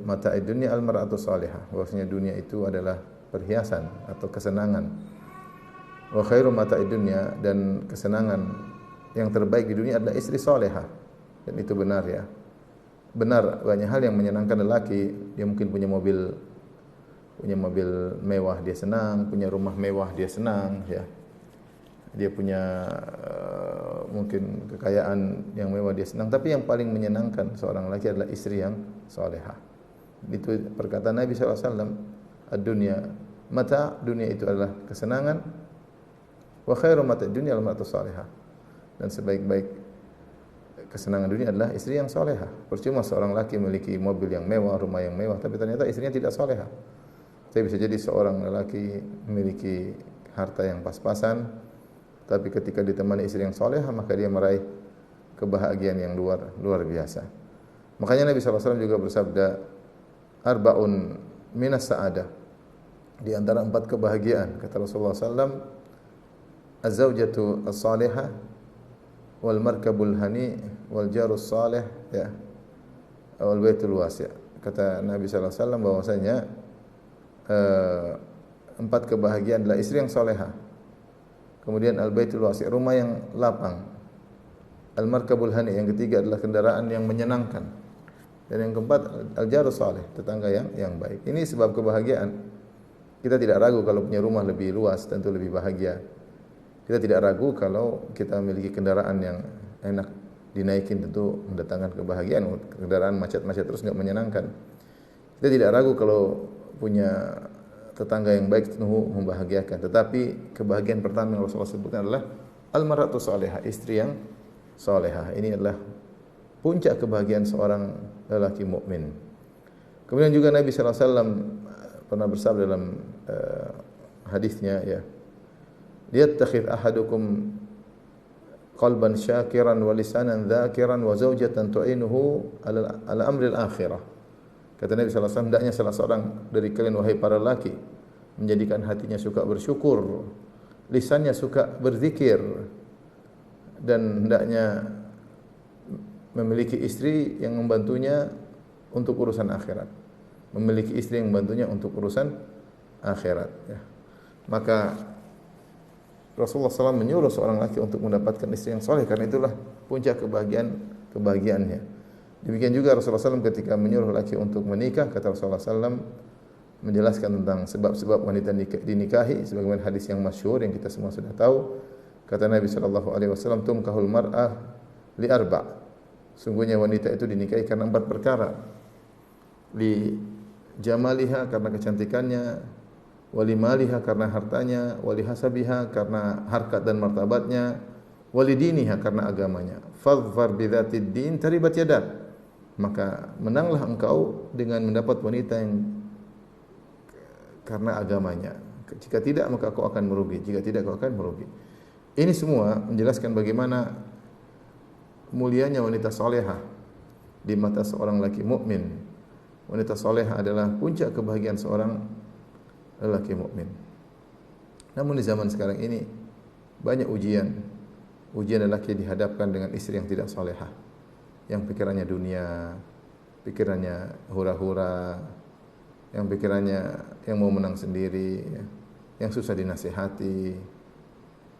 mata'id dunya al-mar'atu salihah. Bahwasanya dunia itu adalah perhiasan atau kesenangan. Wa khairu mata'id dunya, dan kesenangan yang terbaik di dunia adalah istri salihah. Dan itu benar ya. Benar, banyak hal yang menyenangkan lelaki. Dia mungkin punya mobil mewah dia senang, punya rumah mewah dia senang ya. Dia punya mungkin kekayaan yang mewah dia senang, tapi yang paling menyenangkan seorang laki adalah istri yang salehah. Itu perkataan Nabi SAW, ad-dunya mata, dunia itu adalah kesenangan, wa khairu mata dunya al-mar'atu salihah, dan sebaik-baik kesenangan dunia adalah istri yang salehah. Percuma seorang laki memiliki mobil yang mewah, rumah yang mewah, tapi ternyata istrinya tidak salehah. Tapi bisa jadi seorang lelaki memiliki harta yang pas-pasan, tapi ketika ditemani istri yang salehah maka dia meraih kebahagiaan yang luar biasa. Makanya Nabi SAW juga bersabda, arba'un minas sa'adah, di antara 4 kebahagiaan, kata Rasulullah SAW, az-zawjatu as-salihah wal markabul hani wal jarus salih ya wal baitul wasi'. Kata Nabi SAW bahwasanya 4 kebahagiaan adalah istri yang salehah, kemudian al-baitul wasi', rumah yang lapang, al-markabul hani, yang ketiga adalah kendaraan yang menyenangkan, dan yang keempat al-jarus salih, tetangga yang baik. Ini sebab kebahagiaan. Kita tidak ragu kalau punya rumah lebih luas tentu lebih bahagia. Kita tidak ragu kalau kita memiliki kendaraan yang enak dinaikin tentu mendatangkan kebahagiaan. Kendaraan macet-macet terus enggak menyenangkan. Kita tidak ragu kalau punya tetangga yang baik tentu membahagiakan. Tetapi kebahagiaan pertama yang Rasulullah sebutkan adalah al-mar'atu salihah, istri yang salihah. Ini adalah puncak kebahagiaan seorang lelaki mukmin. Kemudian juga Nabi sallallahu alaihi wasallam pernah bersabda dalam hadisnya ya, liyattakhidh ahadukum qalban syakiran wa lisanan dzakiran wa zawjatan tu'inuhu ala amril akhirah. Kata Nabi sallallahu alaihi wasallam, hendaknya salah seorang dari kalian wahai para laki menjadikan hatinya suka bersyukur, lisannya suka berzikir, dan hendaknya memiliki istri yang membantunya untuk urusan akhirat. Memiliki istri yang membantunya untuk urusan akhirat ya. Maka Rasulullah SAW menyuruh seorang laki untuk mendapatkan istri yang soleh, karena itulah puncak kebahagiaannya. Demikian juga Rasulullah SAW ketika menyuruh laki untuk menikah, kata Rasulullah SAW menjelaskan tentang sebab-sebab wanita dinikahi, sebagaimana hadis yang masyhur yang kita semua sudah tahu. Kata Nabi SAW, tumkahul mar'ah li arba'. Sungguhnya wanita itu dinikahi karena 4 perkara. Li jamaliha, karena kecantikannya, wali maliha, karena hartanya, wali hasabiha, karena harkat dan martabatnya, wali diniha, karena agamanya. Fadhfar bidzatid din taribat yadak. Maka menanglah engkau dengan mendapat wanita yang karena agamanya. Jika tidak maka kau akan merugi, jika tidak kau akan merugi. Ini semua menjelaskan bagaimana mulianya wanita salehah di mata seorang laki mukmin. Wanita salehah adalah puncak kebahagiaan seorang lelaki mukmin. Namun di zaman sekarang ini banyak ujian lelaki dihadapkan dengan istri yang tidak salehah, yang pikirannya dunia, pikirannya hura-hura, yang pikirannya yang mau menang sendiri, yang susah dinasihati.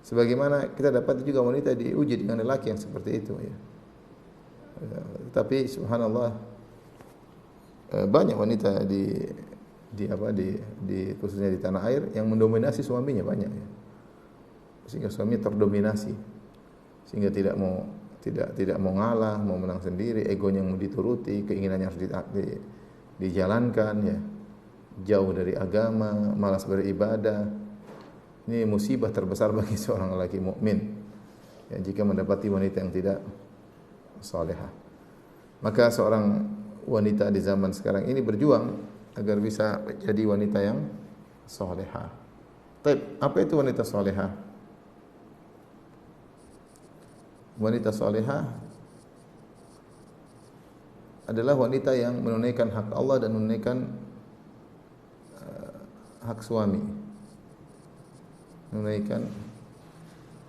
Sebagaimana kita dapat juga wanita diuji dengan lelaki yang seperti itu ya. Tapi subhanallah banyak wanita khususnya di tanah air yang mendominasi suaminya banyak ya. Sehingga suami terdominasi, sehingga tidak mau ngalah, mau menang sendiri, egonya mau dituruti, keinginannya harus dijalankan ya. Jauh dari agama, malas beribadah. Ini musibah terbesar bagi seorang lelaki mukmin ya, jika mendapati wanita yang tidak salehah. Maka seorang wanita di zaman sekarang ini berjuang agar bisa jadi wanita yang salehah. Apa itu wanita salehah? Wanita salehah adalah wanita yang menunaikan hak Allah dan menunaikan hak suami. Menunaikan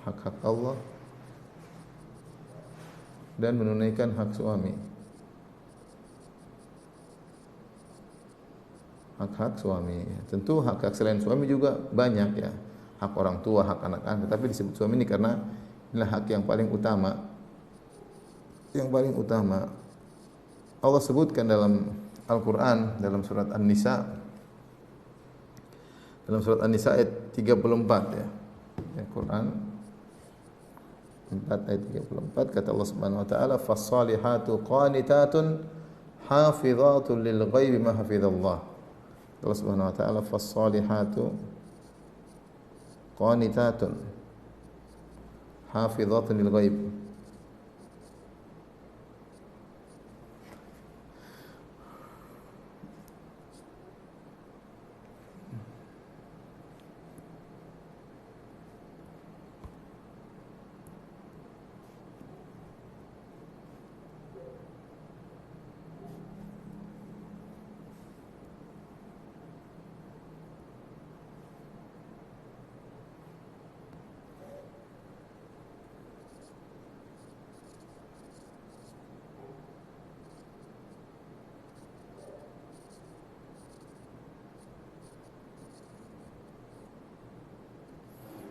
hak-hak Allah dan menunaikan hak suami. hak-hak suami. Tentu hak-hak selain suami juga banyak ya. Hak orang tua, hak anak-anak, tapi disebut suami ini karena inilah hak yang paling utama. Yang paling utama Allah sebutkan dalam Al-Qur'an dalam surat An-Nisa, dalam surat An-Nisa ayat 34 ya. Al-Qur'an 4 ayat 34 kata Allah Subhanahu wa taala fas-salihatu qanitatun hafizatun lil ghaibi ma hafizallah. Allah Subhanahu wa taala fas-salihatu qanitatun hafizatun lil ghaib.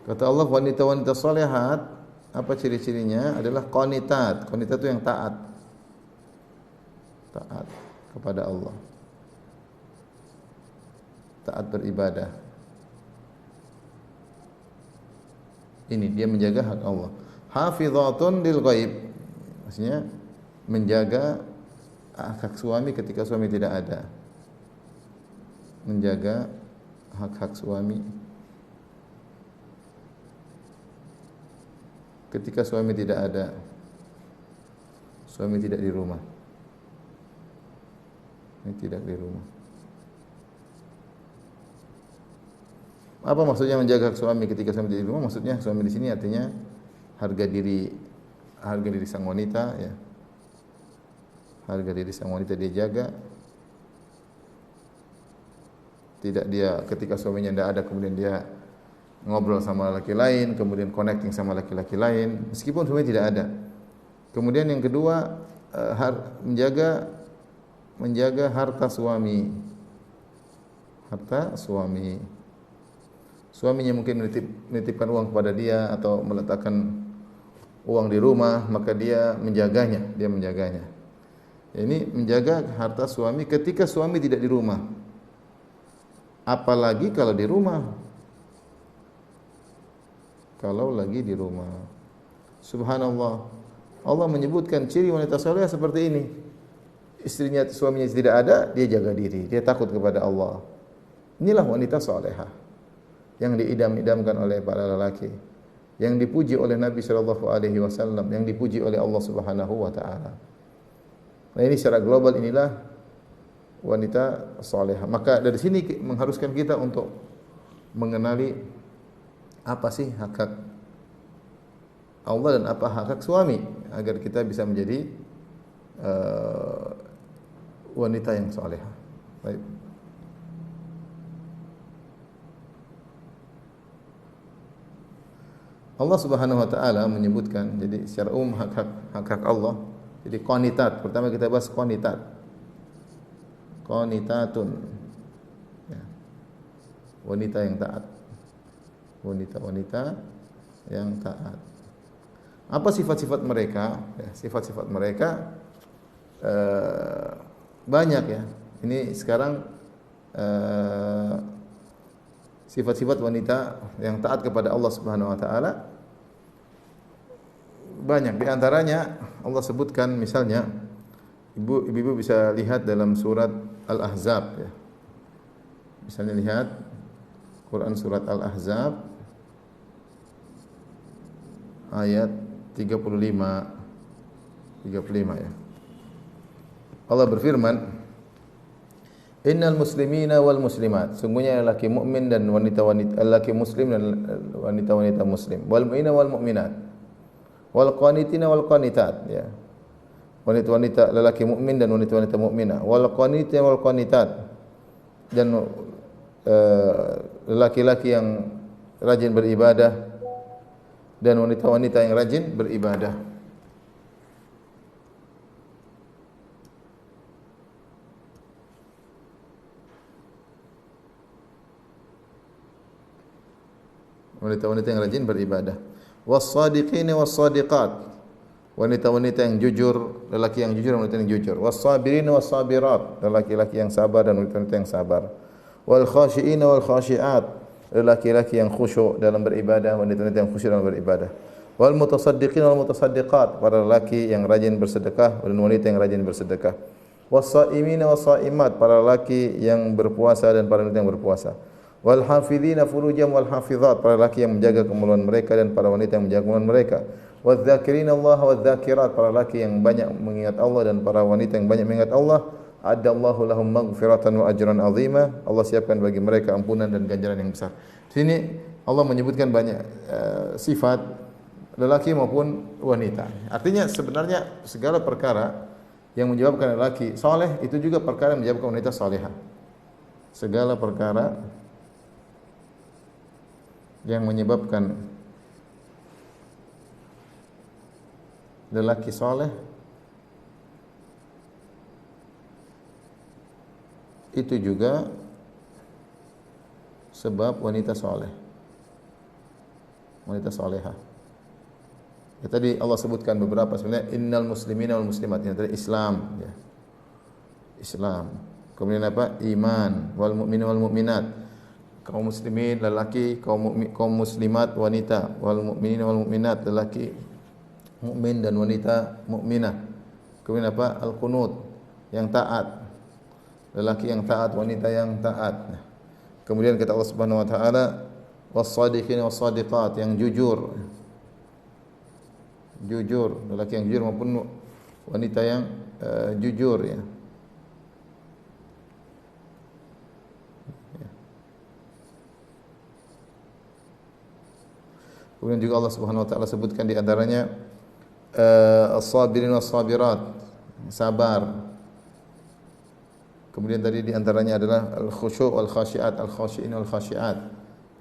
Kata Allah wanita-wanita salihat apa ciri-cirinya adalah qanitat. Qanitat itu yang taat. Taat kepada Allah. Taat beribadah. Ini dia menjaga hak Allah. Hafizatun lil ghaib. Maksudnya menjaga hak suami ketika suami tidak ada. Menjaga hak-hak suami ketika suami tidak ada, suami tidak di rumah. Ini tidak di rumah. Apa maksudnya menjaga hak suami ketika suami tidak di rumah? Maksudnya suami di sini artinya harga diri sang wanita ya. Harga diri sang wanita dia jaga. Tidak dia ketika suaminya tidak ada kemudian dia ngobrol sama laki lain, kemudian connecting sama laki-laki lain, meskipun suami tidak ada. Kemudian yang kedua, menjaga harta suami. Harta suami. Suaminya mungkin menitipkan uang kepada dia atau meletakkan uang di rumah, maka dia menjaganya. Ini menjaga harta suami ketika suami tidak di rumah. Apalagi kalau di rumah. Kalau lagi di rumah. Subhanallah. Allah menyebutkan ciri wanita saleh seperti ini. Suaminya tidak ada, dia jaga diri, dia takut kepada Allah. Inilah wanita salehah yang diidam-idamkan oleh para lelaki, yang dipuji oleh Nabi sallallahu alaihi wasallam, yang dipuji oleh Allah Subhanahu wa taala. Nah, ini secara global inilah wanita salehah. Maka dari sini mengharuskan kita untuk mengenali apa sih hak-hak Allah dan apa hak-hak suami agar kita bisa menjadi wanita yang salehah. Baik. Allah Subhanahu wa taala menyebutkan jadi secara umum hak-hak Allah. Jadi qanitat, pertama kita bahas qanitat. Qanitatun. Ya. Wanita yang taat. Wanita-wanita yang taat. Apa sifat-sifat mereka? Ya, sifat-sifat mereka banyak ya. Ini sekarang sifat-sifat wanita yang taat kepada Allah Subhanahu wa taala banyak. Di antaranya Allah sebutkan misalnya ibu-ibu bisa lihat dalam surat Al-Ahzab ya. Misalnya lihat Quran surat Al-Ahzab ayat 35 ya. Allah berfirman, Innal muslimina wal muslimat, sungguhnya lelaki mukmin dan wanita-wanita, lelaki muslim dan wanita-wanita muslim, wal mu'mina wal mu'minat, wal qanitina wal qanitat ya. Wanita-wanita lelaki mukmin dan wanita-wanita mukminah, wal qanitina wal qanitat, dan lelaki-laki yang rajin beribadah dan wanita-wanita yang rajin beribadah. wanita-wanita yang rajin beribadah. Was-shadiqina was-shadiqat, wanita-wanita yang jujur, lelaki yang jujur dan wanita yang jujur. Was-sabirina was-sabirat, lelaki-laki yang sabar dan wanita-wanita yang sabar. Wal khashiina wal khashiat, lelaki-laki yang khusyuk dalam beribadah, wanita-wanita yang khusyuk dalam beribadah. Wal mutasaddiqin wal mutasaddiqat, para lelaki yang rajin bersedekah dan wanita yang rajin bersedekah. Was-shaimina was-shaimat, para lelaki yang berpuasa dan para wanita yang berpuasa. Wal hafizina furujam wal hafizat, para lelaki yang menjaga kemaluan mereka dan para wanita yang menjaga kemaluan mereka. Wadz-dzakirina Allah wadz-dzakirat, para lelaki yang banyak mengingat Allah dan para wanita yang banyak mengingat Allah. Adallahu lahum maghfiratan wa ajran azima, Allah siapkan bagi mereka ampunan dan ganjaran yang besar. Di sini Allah menyebutkan banyak sifat lelaki maupun wanita. Artinya sebenarnya segala perkara yang menyebabkan lelaki saleh itu juga perkara yang menyebabkan wanita salehah. Segala perkara yang menyebabkan lelaki saleh itu juga sebab wanita saleh, wanita salehah. Ya, tadi Allah sebutkan beberapa sebenarnya innal muslimina wal muslimat, yang tadi Islam ya. Islam. Kemudian apa? Iman, wal mu'minin wal mu'minat. Kaum muslimin lelaki, kaum muslimat wanita, wal mu'minin wal mu'minat, lelaki mukmin dan wanita mukminah. Kemudian apa? Al-qunut, yang taat. Lelaki yang taat, wanita yang taat. Kemudian kata Allah Subhanahu wa taala, was-shadiqin was-shadiqat, yang jujur. Jujur, lelaki yang jujur maupun wanita yang jujur ya. Kemudian juga Allah Subhanahu wa taala sebutkan di antaranya as-sabirin was-sabirat, sabar. Kemudian tadi di antaranya adalah al-khusyu' wal khasyiat, al-khasyiin wal khasyiat,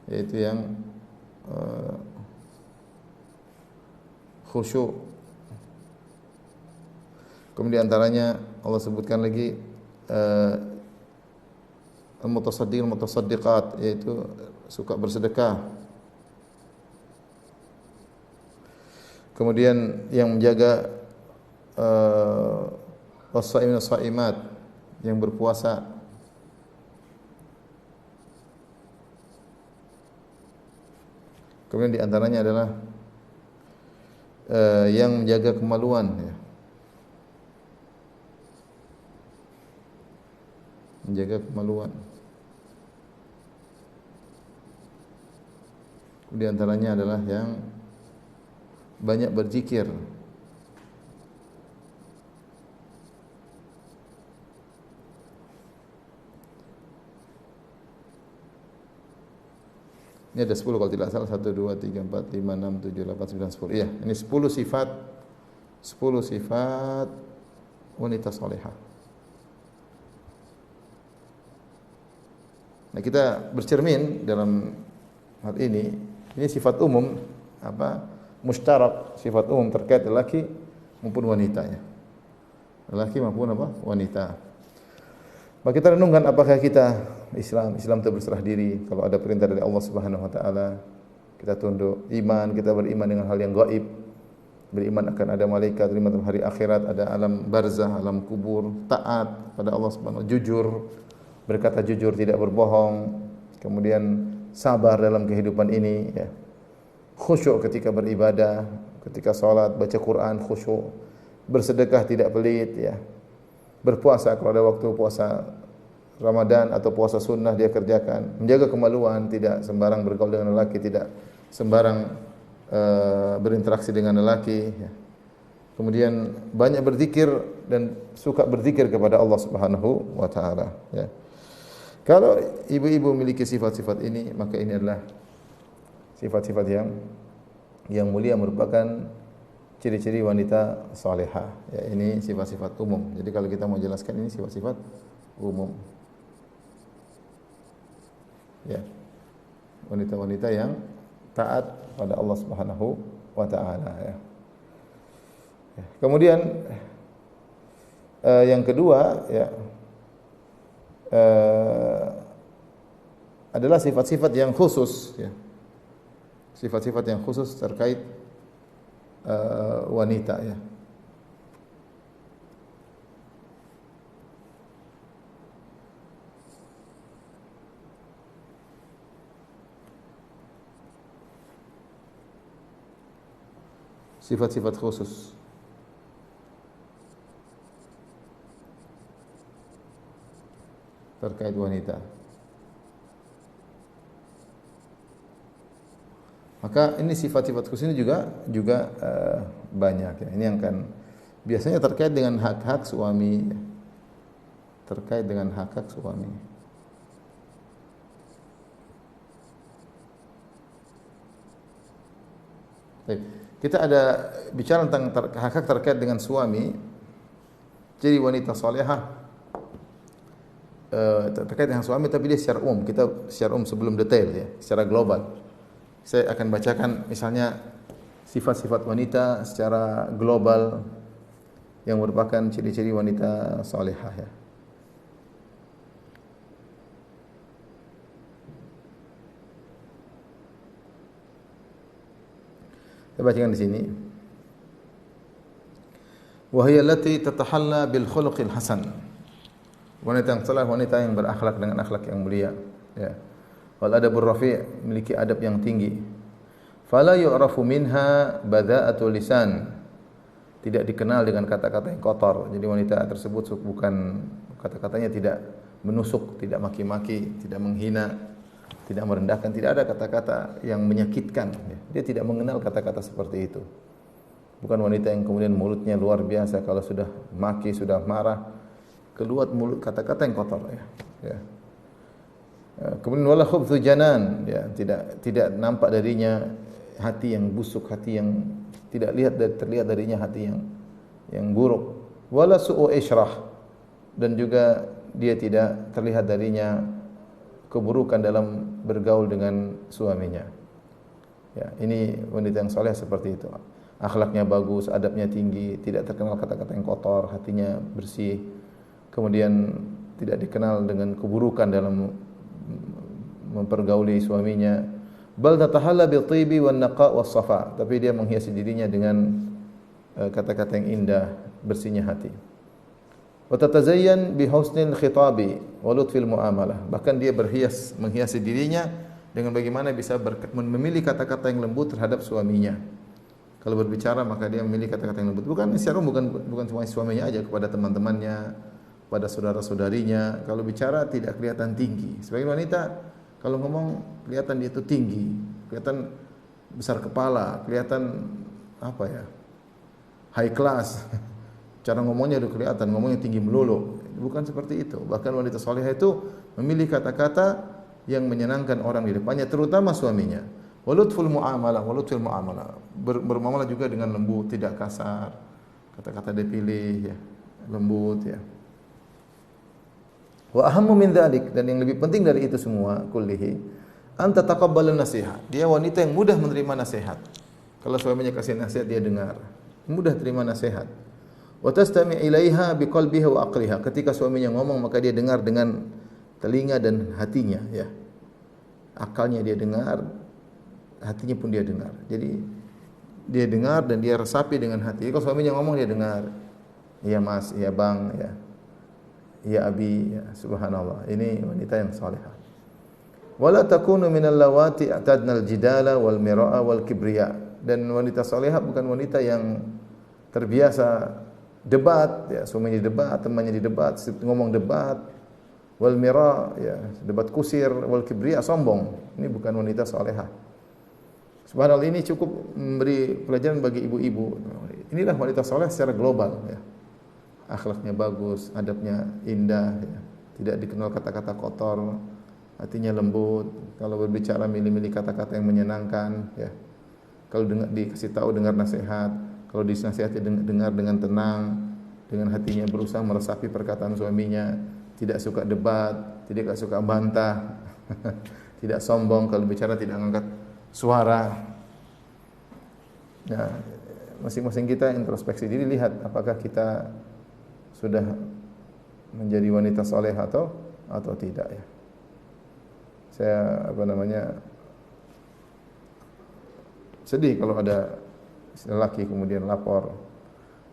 yaitu yang khusyuk. Kemudian antaranya Allah sebutkan lagi al-mutasaddiqin mutasaddiqat, yaitu suka bersedekah. Kemudian yang menjaga was-shaimin was-shaimat, yang berpuasa. Kemudian di antaranya adalah yang menjaga kemaluan ya. Menjaga kemaluan. Di antaranya adalah yang banyak berzikir. Ini ada 10 kalau tidak salah, 1 2 3 4 5 6 7 8 9 10. Iya, ini 10 sifat wanita salehah. Nah, kita bercermin dalam hal ini sifat umum apa? Mustarak, sifat umum terkait lelaki maupun wanitanya. Lelaki maupun apa? Wanita. Maka kita renungkan apakah kita Islam itu berserah diri. Kalau ada perintah dari Allah Subhanahu wa taala, kita tunduk. Iman, kita beriman dengan hal yang gaib. Beriman akan ada malaikat, beriman pada hari akhirat, ada alam barzah, alam kubur, taat pada Allah Subhanahu wa taala, jujur, berkata jujur, tidak berbohong. Kemudian sabar dalam kehidupan ini ya. Khusyuk ketika beribadah, ketika salat, baca Quran khusyuk. Bersedekah tidak pelit ya. Berpuasa kalau ada waktu puasa Ramadan atau puasa sunnah dia kerjakan. Menjaga kemaluan, tidak sembarang bergaul dengan lelaki, tidak sembarang berinteraksi dengan lelaki ya. Kemudian banyak berzikir dan suka berzikir kepada Allah Subhanahu wa taala ya. Kalau ibu-ibu memiliki sifat-sifat ini, maka ini adalah sifat-sifat yang mulia, merupakan ciri-ciri wanita salehah. Ya, ini sifat-sifat umum. Jadi kalau kita mau jelaskan ini sifat-sifat umum. Ya. Wanita-wanita yang taat pada Allah Subhanahu wa taala ya. Ya. Kemudian yang kedua ya adalah sifat-sifat yang khusus ya. sifat-sifat yang khusus terkait wanita ya. Sifat-sifat khusus terkait wanita. Maka ini sifat-sifat khusus ini juga banyak ya. Ini yang kan biasanya terkait dengan hak-hak suami. Terkait dengan hak-hak suami. Baik. Kita ada bicara tentang hak-hak terkait dengan suami. Jadi wanita salehah terkait dengan suami, tapi dia secara umum. Kita secara umum sebelum detail ya, secara global. Saya akan bacakan misalnya sifat-sifat wanita secara global yang merupakan ciri-ciri wanita salehah ya. Saya bacakan di sini. Wa hiya allati tatahalla bil khuluqil hasan. Wanita yang saleh, wanita yang berakhlak dengan akhlak yang mulia, ya. Wal adabur rafi', memiliki adab yang tinggi. Fala yu'rafu minha bada'atul lisan. Tidak dikenal dengan kata-kata yang kotor. Jadi wanita tersebut bukan kata-katanya tidak menusuk, tidak maki-maki, tidak menghina, tidak merendahkan, tidak ada kata-kata yang menyakitkan. Dia tidak mengenal kata-kata seperti itu. Bukan wanita yang kemudian mulutnya luar biasa, kalau sudah maki, sudah marah, keluar mulut kata-kata yang kotor ya. Ya. Kemudian wala khubthu janan, ya, tidak nampak darinya hati yang busuk, hati yang tidak terlihat darinya hati yang buruk. Wala su'u isyrah, dan juga dia tidak terlihat darinya keburukan dalam bergaul dengan suaminya. Ya, ini wanita yang saleh seperti itu. Akhlaknya bagus, adabnya tinggi, tidak terkenal kata-kata yang kotor, hatinya bersih. Kemudian tidak dikenal dengan keburukan dalam mempergauli suaminya. Bal tatahalla bil tibi wan naqa was safa, tapi dia menghiasi dirinya dengan kata-kata yang indah, bersihnya hati. Wa tatazayyan bi husnil khitabi wa lutfil muamalah. Bahkan dia menghiasi dirinya dengan bagaimana bisa memilih kata-kata yang lembut terhadap suaminya. Kalau berbicara maka dia memilih kata-kata yang lembut. Bukan cuma suaminya aja, kepada teman-temannya, pada saudara-saudarinya. Kalau bicara tidak kelihatan tinggi. Sebagai wanita kalau ngomong kelihatan dia itu tinggi, kelihatan besar kepala, kelihatan apa ya? High class. Cara ngomongnya udah kelihatan, ngomongnya tinggi melulu. Bukan seperti itu. Bahkan wanita salihah itu memilih kata-kata yang menyenangkan orang di depannya, terutama suaminya. Walutful muamalah, bermuamalah juga dengan lembut, tidak kasar. Kata-kata dia pilih ya, lembut ya. Wa ahammu min dzalik, dan yang lebih penting dari itu semua kullihi, anta taqabbalun nasihat. Dia wanita yang mudah menerima nasihat. Kalau suaminya kasih nasihat dia dengar. Mudah terima nasihat. Wa tastami' ilaiha biqalbiha wa aqliha. Ketika suaminya ngomong maka dia dengar dengan telinga dan hatinya ya. Akalnya dia dengar, hatinya pun dia dengar. Jadi dia dengar dan dia resapi dengan hati. Kalau suaminya ngomong dia dengar. Iya Mas, iya Bang, ya. Iya Abi, ya. Subhanallah. Ini wanita yang salihah. Wala takunu minal lawati atadnal jidala wal mira'a wal kibriya. Dan wanita salihah bukan wanita yang terbiasa debat, ya, suaminya debat, temannya di debat, ngomong debat, wal mira, ya, debat kusir, wal kibriya, sombong. Ini bukan wanita salehah. Subhanallah, ini cukup memberi pelajaran bagi ibu-ibu. Inilah wanita saleh secara global, ya. Akhlaknya bagus, adabnya indah, ya. Tidak dikenal kata-kata kotor, hatinya lembut. Kalau berbicara milih-milih kata-kata yang menyenangkan, ya. Kalau dikasih tahu dengar nasihat. Kalau dinasihati dengar dengan tenang, dengan hatinya berusaha meresapi perkataan suaminya, tidak suka debat, tidak suka bantah, tidak sombong, kalau bicara tidak angkat suara. Nah, masing-masing kita introspeksi diri, lihat apakah kita sudah menjadi wanita saleh atau tidak ya. Saya Sedih kalau ada lelaki kemudian lapor,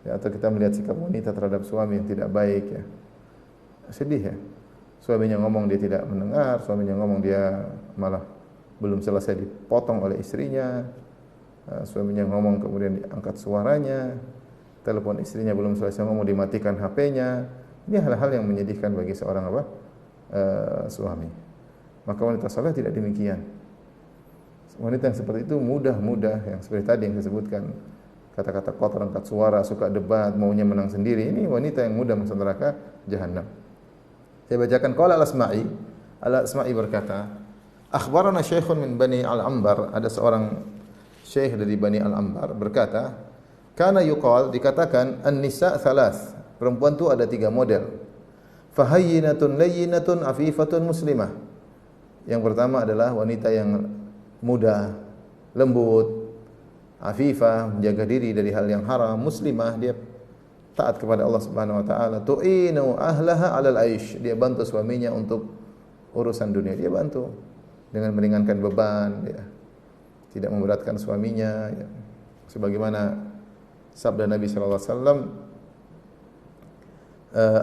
ya, atau kita melihat sikap wanita terhadap suami yang tidak baik, ya. Sedih, ya. Suaminya ngomong dia tidak mendengar, suaminya ngomong dia malah belum selesai dipotong oleh istrinya. Suaminya ngomong kemudian diangkat suaranya, telepon istrinya belum selesai ngomong dimatikan HP-nya. Ini hal-hal yang menyedihkan bagi seorang suami. Maka wanita saleh tidak demikian. Wanita yang seperti itu mudah yang seperti tadi yang saya sebutkan, kata-kata kotor, angkat suara, suka debat, maunya menang sendiri. Ini wanita yang mudah masuk neraka jahanam. Saya bacakan qala Al-Asma'i berkata, akhbarana syekhun min Bani Al-Ambar, ada seorang syekh dari Bani Al-Ambar berkata, kana yuqal, dikatakan an-nisa thalath, perempuan itu ada 3 model. Fahayyinatun layyinatun afifatun muslimah. Yang pertama adalah wanita yang mudah, lembut, afifah, menjaga diri dari hal yang haram, muslimah, dia taat kepada Allah Subhanahu wa taala, tu'inu ahlaha 'alal aish, dia bantu suaminya untuk urusan dunia, dia bantu dengan meringankan beban, ya. Tidak memberatkan suaminya, ya. Sebagaimana sabda Nabi sallallahu alaihi wasallam,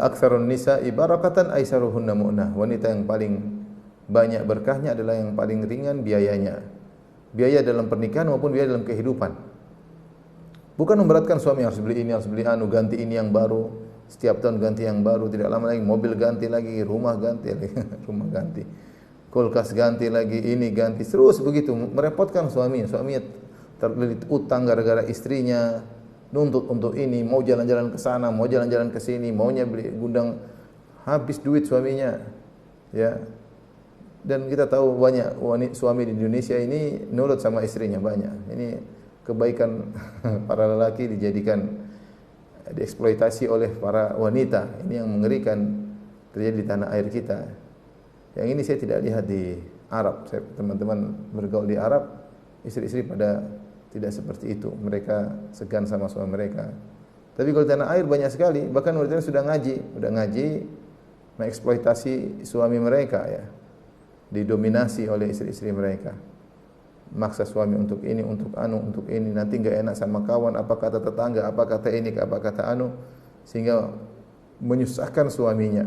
aktsarun nisa'i barakatan aisaruhunna mu'nah, wanita yang paling banyak berkahnya adalah yang paling ringan biayanya. Biaya dalam pernikahan maupun biaya dalam kehidupan. Bukan memberatkan suami harus beli ini, harus beli anu, ganti ini yang baru. Setiap tahun ganti yang baru, tidak lama lagi mobil ganti lagi, rumah ganti lagi, rumah ganti. Kulkas ganti lagi, ini ganti, terus begitu, merepotkan suaminya. Suaminya terlilit utang gara-gara istrinya, nuntut untuk ini, mau jalan-jalan ke sana, mau jalan-jalan ke sini, maunya beli gudang, habis duit suaminya. Ya. Dan kita tahu banyak suami di Indonesia ini nurut sama istrinya banyak. Ini kebaikan para lelaki dieksploitasi oleh para wanita. Ini yang mengerikan terjadi di tanah air kita. Yang ini saya tidak lihat di Arab. Teman-teman bergaul di Arab, istri-istri pada tidak seperti itu. Mereka segan sama suami mereka. Tapi kalau di tanah air banyak sekali, bahkan wanita sudah ngaji mengeksploitasi suami mereka, ya. Didominasi oleh istri-istri mereka. Maksa suami untuk ini, untuk anu, untuk ini, nanti enggak enak sama kawan, apa kata tetangga, apa kata ini, apa kata anu, sehingga menyusahkan suaminya.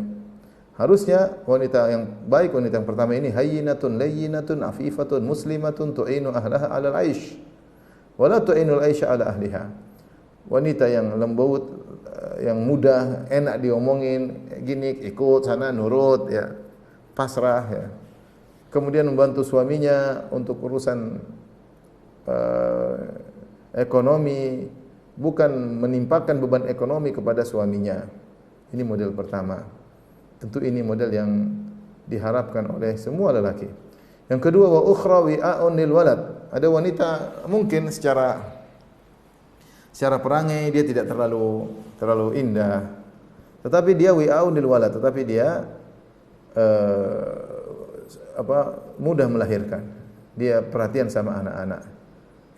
Harusnya wanita yang baik, wanita yang pertama ini hayyinatun layyinatun afifatun muslimatun tu'inu ahlaha 'alal 'aish wa la tu'inul 'aisha 'ala ahliha. Wanita yang lembut, yang mudah, enak diomongin, gini ikut sana nurut, ya. Pasrah, ya. Kemudian membantu suaminya untuk urusan ekonomi, bukan menimpakan beban ekonomi kepada suaminya. Ini model pertama. Tentu ini model yang diharapkan oleh semua lelaki. Yang kedua, wa ukhra wi'a'un lil walad. Ada wanita mungkin secara perangai dia tidak terlalu indah, tetapi dia wi'a'un lil walad, tetapi dia mudah melahirkan. Dia perhatian sama anak-anak.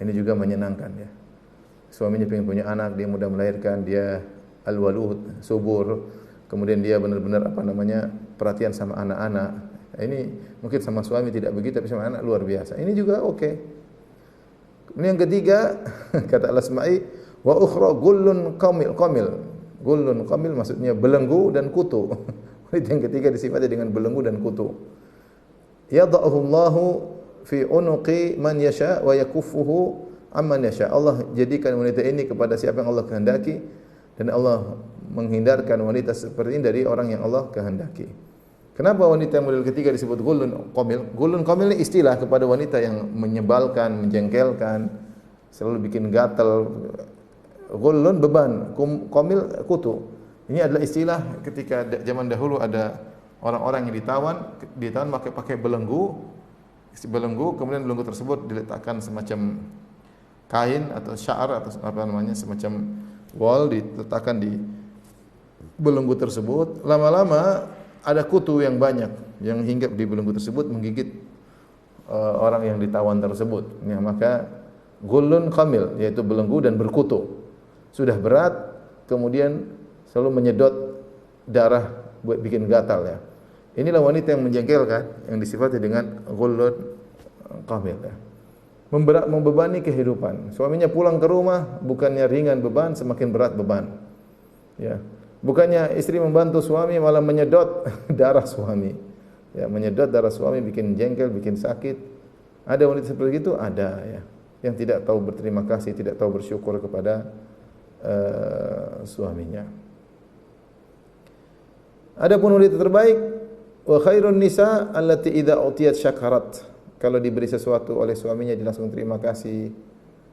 Ini juga menyenangkan, ya. Suaminya pengen punya anak, dia mudah melahirkan, dia al-walud, subur. Kemudian dia benar-benar perhatian sama anak-anak. Ini mungkin sama suami tidak begitu, tapi sama anak luar biasa. Ini juga oke. Ini yang ketiga, kata Al-Asma'i, wa ukhra gullun qamil. Gullun qamil maksudnya belenggu dan kutu. Yang ketiga disifati dengan belenggu dan kutu. Yada'uhu Allahu fi unuqi man yasha wa yakuffuhu amman yasha. Allah jadikan wanita ini kepada siapa yang Allah kehendaki, dan Allah menghindarkan wanita seperti ini dari orang yang Allah kehendaki. Kenapa wanita yang model ketiga disebut gullun qamil? Gullun qamil ini istilah kepada wanita yang menyebalkan, menjengkelkan, selalu bikin gatal. Gullun beban, qamil kutu. Ini adalah istilah ketika zaman dahulu ada orang-orang yang ditawan pakai belenggu, kemudian belenggu tersebut diletakkan semacam kain atau sya'ar atau semacam wol diletakkan di belenggu tersebut. Lama-lama ada kutu yang banyak yang hinggap di belenggu tersebut menggigit orang yang ditawan tersebut. Ya, maka gullun qamil, yaitu belenggu dan berkutu. Sudah berat, kemudian selalu menyedot darah buat bikin gatal, ya. Inilah wanita yang menjengkelkan, yang disifati dengan gullun qamil, ya. membebani kehidupan. Suaminya pulang ke rumah bukannya ringan beban, semakin berat beban. Ya. Bukannya istri membantu suami malah menyedot darah suami. Ya, menyedot darah suami bikin jengkel, bikin sakit. Ada wanita seperti itu? Ada ya. Yang tidak tahu berterima kasih, tidak tahu bersyukur kepada suaminya. Adapun wanita terbaik, wa khairun nisa allati idza utiyat syakarat. Kalau diberi sesuatu oleh suaminya dia langsung terima kasih.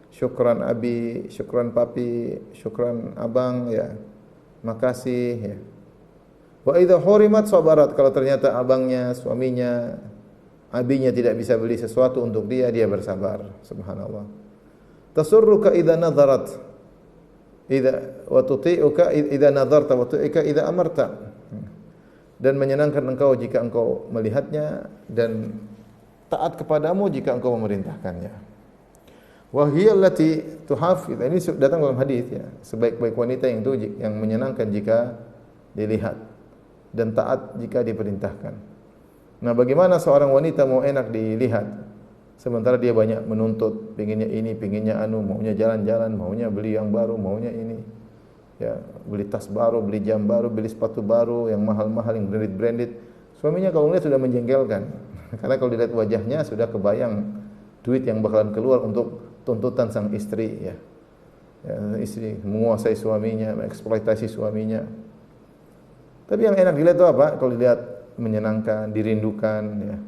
Syukran abi, syukran papi, syukran abang ya. Makasih ya. Wa idza hurimat sabarat. Kalau ternyata abangnya, suaminya, abinya tidak bisa beli sesuatu untuk dia, dia bersabar. Subhanallah. Tasurruka idza nadharat. Idza wa tuti'uka idza nadharta wa tu'ika idza amarta. Dan menyenangkan engkau jika engkau melihatnya dan taat kepadamu jika engkau memerintahkannya. Wa hiya allati tuhafidh. Ini datang dalam hadis ya. Sebaik-baik wanita yang menyenangkan jika dilihat dan taat jika diperintahkan. Nah, bagaimana seorang wanita mau enak dilihat sementara dia banyak menuntut, pinginnya ini, pinginnya anu, maunya jalan-jalan, maunya beli yang baru, maunya ini. Ya, beli tas baru, beli jam baru, beli sepatu baru yang mahal-mahal, yang branded-branded. Suaminya kalau lihat sudah menjengkelkan. Karena kalau dilihat wajahnya sudah kebayang duit yang bakalan keluar untuk tuntutan sang istri ya. Ya, istri menguasai suaminya, mengeksploitasi suaminya. Tapi yang enak dilihat itu apa? Kalau dilihat menyenangkan, dirindukan ya.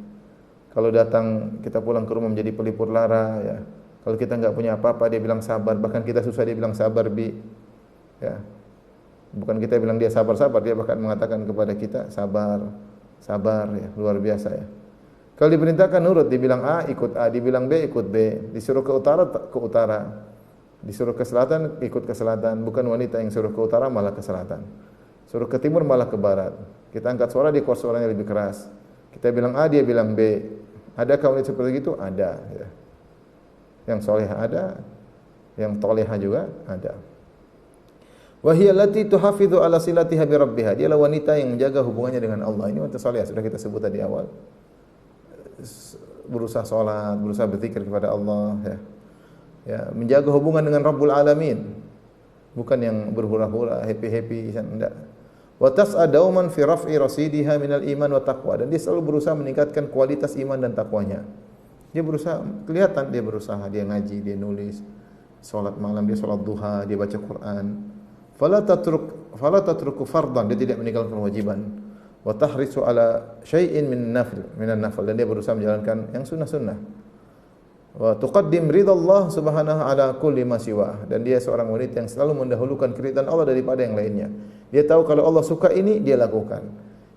Kalau datang kita pulang ke rumah menjadi pelipur lara ya. Kalau kita enggak punya apa-apa dia bilang sabar, bahkan kita susah dia bilang sabar bi. Ya. Bukan kita bilang dia sabar-sabar, dia bahkan mengatakan kepada kita sabar, sabar ya, luar biasa ya. Kalau diperintahkan nurut, dibilang A ikut A, dibilang B ikut B, disuruh ke utara, disuruh ke selatan ikut ke selatan. Bukan wanita yang suruh ke utara malah ke selatan, suruh ke timur malah ke barat. Kita angkat suara dia kuat suaranya lebih keras. Kita bilang A dia bilang B. Adakah wanita seperti itu? Ada. Ya. Yang soleha ada, yang toleha juga ada. Wahia allati tuhafidhu ala silatiha bi rabbiha. Dialah wanita yang menjaga hubungannya dengan Allah. Ini wanita saleh sudah kita sebut tadi awal. Berusaha salat, berusaha berzikir kepada Allah ya. Ya, menjaga hubungan dengan Rabbul Alamin. Bukan yang berhura-hura, happy-happy enggak. Wa tas'a dauman fi raf'i rasidiha minal iman wa taqwa. Dan dia selalu berusaha meningkatkan kualitas iman dan takwanya. Dia berusaha, kelihatan dia berusaha, dia ngaji, dia nulis, salat malam, dia salat duha, dia baca Quran. Fala tatruku fardan, dia tidak meninggalkan kewajiban. Wa tahrisu ala syai'in minan nafil, dan dia berusaha menjalankan yang sunnah-sunnah. Wa tuqaddim ridallah subhanahu ala kulli ma siwa, dan dia seorang wanita yang selalu mendahulukan keridhaan Allah daripada yang lainnya. Dia tahu kalau Allah suka ini dia lakukan.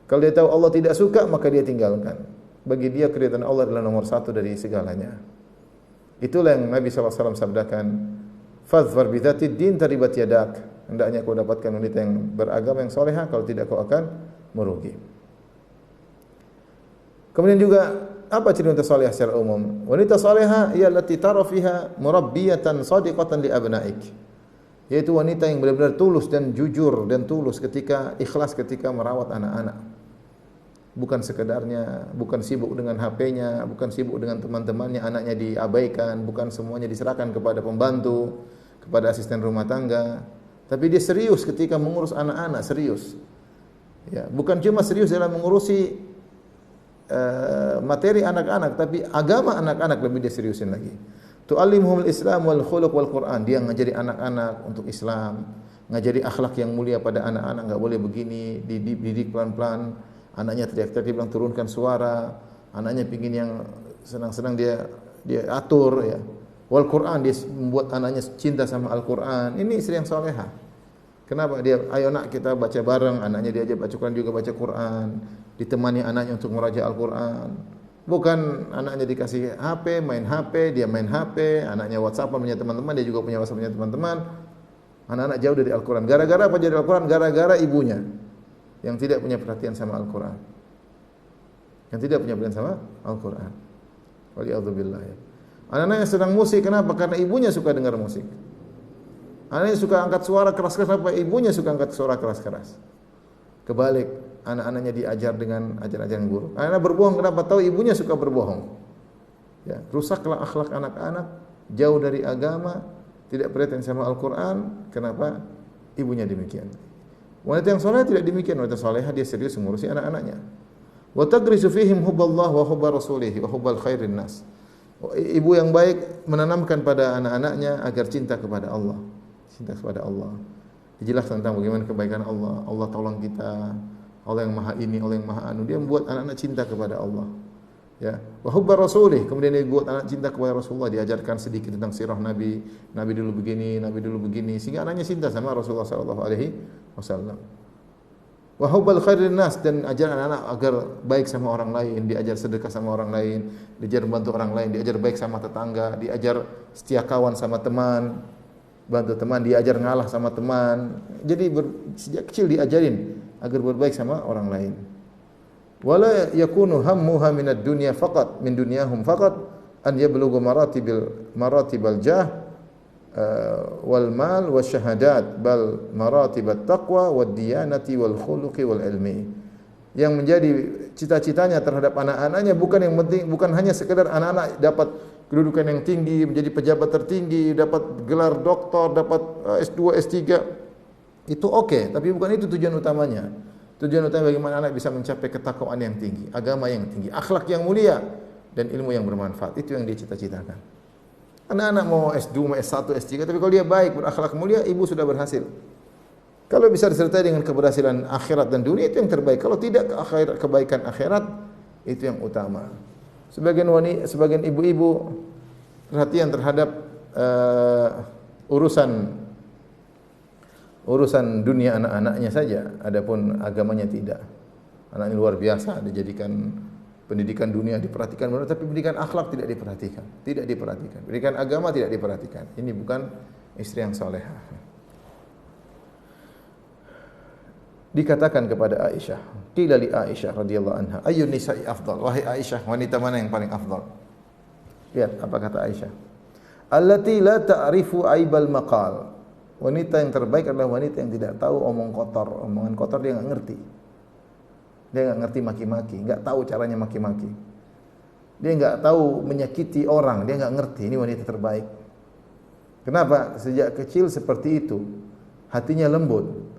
Kalau dia tahu Allah tidak suka maka dia tinggalkan. Bagi dia keridhaan Allah adalah nomor satu dari segalanya. Itulah yang Nabi sallallahu alaihi wasallam sabdakan, "Fadhfar bi dzatid din taribat yadak." Hendaknya kau dapatkan wanita yang beragama yang salehah, kalau tidak kau akan merugi. Kemudian juga apa ciri wanita salehah secara umum? Wanita salehah ia allati tara fiha murabbiyatan shadiqatan li abnaik. Yaitu wanita yang benar-benar tulus dan jujur dan tulus ketika ikhlas ketika merawat anak-anak. Bukan sekedarnya, bukan sibuk dengan HP-nya, bukan sibuk dengan teman-temannya, anaknya diabaikan, bukan semuanya diserahkan kepada pembantu, kepada asisten rumah tangga. Tapi dia serius ketika mengurus anak-anak, serius. Ya, bukan cuma serius dalam mengurusi materi anak-anak, tapi agama anak-anak lebih dia seriusin lagi. Tu'allimuhumul Islam wal khuluq wal Quran. Dia ngajari anak-anak untuk Islam, ngajari akhlak yang mulia pada anak-anak, enggak boleh begini, dididik pelan-pelan. Anaknya teriak-teriak dia bilang turunkan suara. Anaknya pingin yang senang-senang dia atur ya. Wal Quran, dia membuat anaknya cinta sama Al-Quran. Ini istri yang salehah. Kenapa? Dia, ayo nak kita baca bareng, anaknya diajak baca Quran juga baca Quran, ditemani anaknya untuk meraja Al-Quran. Bukan anaknya dikasih HP, main HP, dia main HP, anaknya WhatsApp punya teman-teman, dia juga punya WhatsApp punya teman-teman. Anak-anak jauh dari Al-Quran. Gara-gara apa jadi Al-Quran? Gara-gara ibunya yang tidak punya perhatian sama Al-Quran. Yang tidak punya perhatian sama Al-Quran. Waliyadzubillah ya. Anak-anak yang sedang musik, kenapa? Karena ibunya suka dengar musik. Anaknya suka angkat suara keras-keras, kenapa? Ibunya suka angkat suara keras-keras. Kebalik, anak-anaknya diajar dengan ajaran-ajaran guru. Anak-anak berbohong, kenapa? Tahu ibunya suka berbohong. Ya, rusaklah akhlak anak-anak, jauh dari agama, tidak perhatian sama Al-Qur'an. Kenapa? Ibunya demikian. Wanita yang saleh tidak demikian. Wanita salehah dia serius mengurusi anak-anaknya. Wa tagrisu fihim hubballah wa hubba rasulih wa hubbal khairin nas. Ibu yang baik menanamkan pada anak-anaknya agar cinta kepada Allah. Cinta kepada Allah. Dijelaskan tentang bagaimana kebaikan Allah. Allah tolong kita. Allah yang maha ini, Allah yang maha anu. Dia membuat anak-anak cinta kepada Allah. Ya. Wa hubba rasulih. Kemudian dia buat anak cinta kepada Rasulullah. Diajarkan sedikit tentang sirah Nabi. Nabi dulu begini, Nabi dulu begini. Sehingga anaknya cinta sama Rasulullah sallallahu alaihi wasallam. Wa hubbal khairin nas, dan ajar anak-anak agar baik sama orang lain, diajar sedekah sama orang lain, diajar membantu orang lain, diajar baik sama tetangga, diajar setia kawan sama teman, bantu teman, diajar ngalah sama teman. Jadi sejak kecil diajarin agar berbaik sama orang lain. Wala yakunu hammuha minad dunya faqat min dunyahum faqat an yablughu maratibal jah wal mal wasyahadat bal maratibat taqwa wad diyanati wal khuluqi wal ilmi. Yang menjadi cita-citanya terhadap anak-anaknya bukan yang penting, bukan hanya sekedar anak-anak dapat kedudukan yang tinggi, menjadi pejabat tertinggi, dapat gelar doktor, dapat S2, S3. Itu oke, tapi bukan itu tujuan utamanya. Tujuan utama bagaimana anak bisa mencapai ketakwaan yang tinggi, agama yang tinggi, akhlak yang mulia dan ilmu yang bermanfaat. Itu yang dia cita-citakan. Anak-anak mau S2, mau S1, S3, tapi kalau dia baik, berakhlak mulia, ibu sudah berhasil. Kalau bisa disertai dengan keberhasilan akhirat dan dunia, itu yang terbaik. Kalau tidak, kebaikan akhirat, itu yang utama. Sebagian ibu-ibu perhatian terhadap urusan dunia anak-anaknya saja, adapun agamanya tidak. Anaknya luar biasa, dijadikan pendidikan dunia diperhatikan benar, tapi pendidikan akhlak tidak diperhatikan. Tidak diperhatikan. Pendidikan agama tidak diperhatikan. Ini bukan istri yang salehah. Dikatakan kepada Aisyah, qila li Aisyah radhiyallahu anha, ayyun nisa'i afdal? Wahai Aisyah, wanita mana yang paling afdal? Lihat apa kata Aisyah. Allati la ta'rifu aibal maqal. Wanita yang terbaik adalah wanita yang tidak tahu omongan kotor dia enggak ngerti. Dia enggak ngerti maki-maki, enggak tahu caranya maki-maki. Dia enggak tahu menyakiti orang, dia enggak ngerti. Ini wanita terbaik. Kenapa? Sejak kecil seperti itu. Hatinya lembut.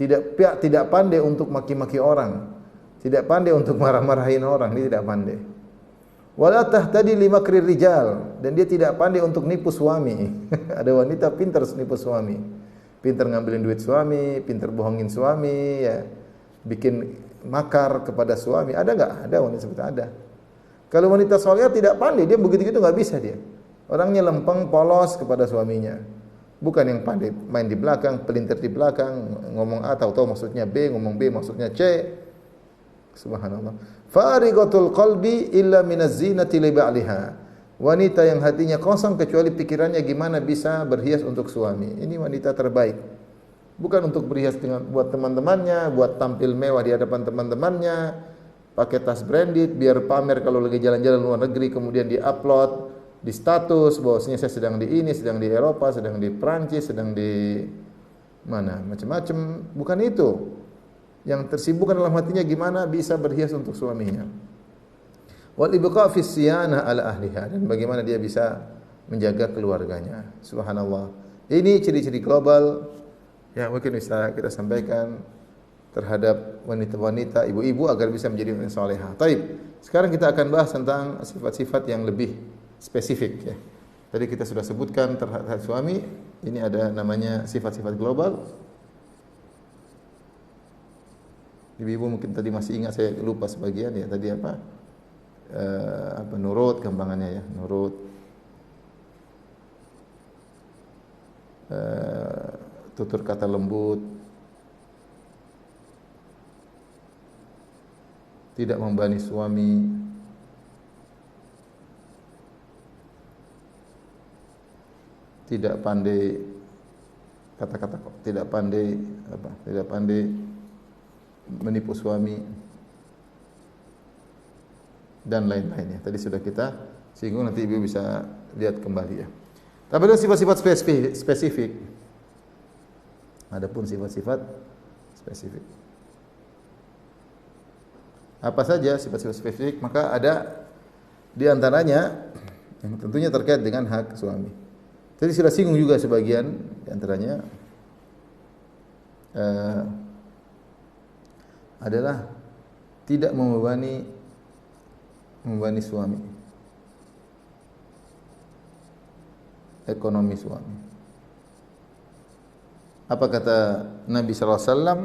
Tidak pandai untuk maki-maki orang. Tidak pandai untuk marah-marahin orang, dia tidak pandai. Wala tahtadi li makri rijal, dan dia tidak pandai untuk nipu suami. Ada wanita pintar nipu suami. Pintar ngambilin duit suami, pintar bohongin suami, ya. Bikin makar kepada suami. Ada enggak? Ada wanita seperti ada. Kalau wanita salehah tidak pandai, dia begitu-gitu enggak bisa dia. Orangnya lempeng, polos kepada suaminya. Bukan yang pandai main di belakang, pelintir di belakang, ngomong A tahu-tahu maksudnya B, ngomong B maksudnya C. Subhanallah. Fariqatul qalbi illa minaz zinati li ba'liha. Wanita yang hatinya kosong kecuali pikirannya gimana bisa berhias untuk suami. Ini wanita terbaik. Bukan untuk berhias dengan buat teman-temannya, buat tampil mewah di hadapan teman-temannya, pakai tas branded biar pamer kalau lagi jalan-jalan luar negeri, kemudian di-upload di status bahwasanya saya sedang di ini, sedang di Eropa, sedang di Prancis, sedang di mana, macam-macam. Bukan itu. Yang tersibuk dalam hatinya gimana bisa berhias untuk suaminya. Wal ibqa fi siyana ala ahliha, dan bagaimana dia bisa menjaga keluarganya. Subhanallah. Ini ciri-ciri global yang mungkin bisa kita sampaikan terhadap wanita-wanita, ibu-ibu agar bisa menjadi wanita salehah. Baik, sekarang kita akan bahas tentang sifat-sifat yang lebih spesifik ya. Tadi kita sudah sebutkan terhadap suami, ini ada namanya sifat-sifat global. Ibu-ibu mungkin tadi masih ingat, saya lupa sebagian ya. Tadi apa? Nurut gampangannya ya, nurut. Tutur kata lembut. Tidak membebani suami. Tidak pandai kata-kata, tidak pandai menipu suami dan lain-lainnya. Tadi sudah kita singgung, nanti ibu bisa lihat kembali ya. Tapi ada sifat-sifat spesifik. Adapun sifat-sifat spesifik. Apa saja sifat-sifat spesifik? Maka ada Di antaranya yang tentunya terkait dengan hak suami. Tadi sudah singgung juga sebagian di antaranya adalah tidak membebani suami, ekonomi suami. Apa kata Nabi sallallahu alaihi wasallam?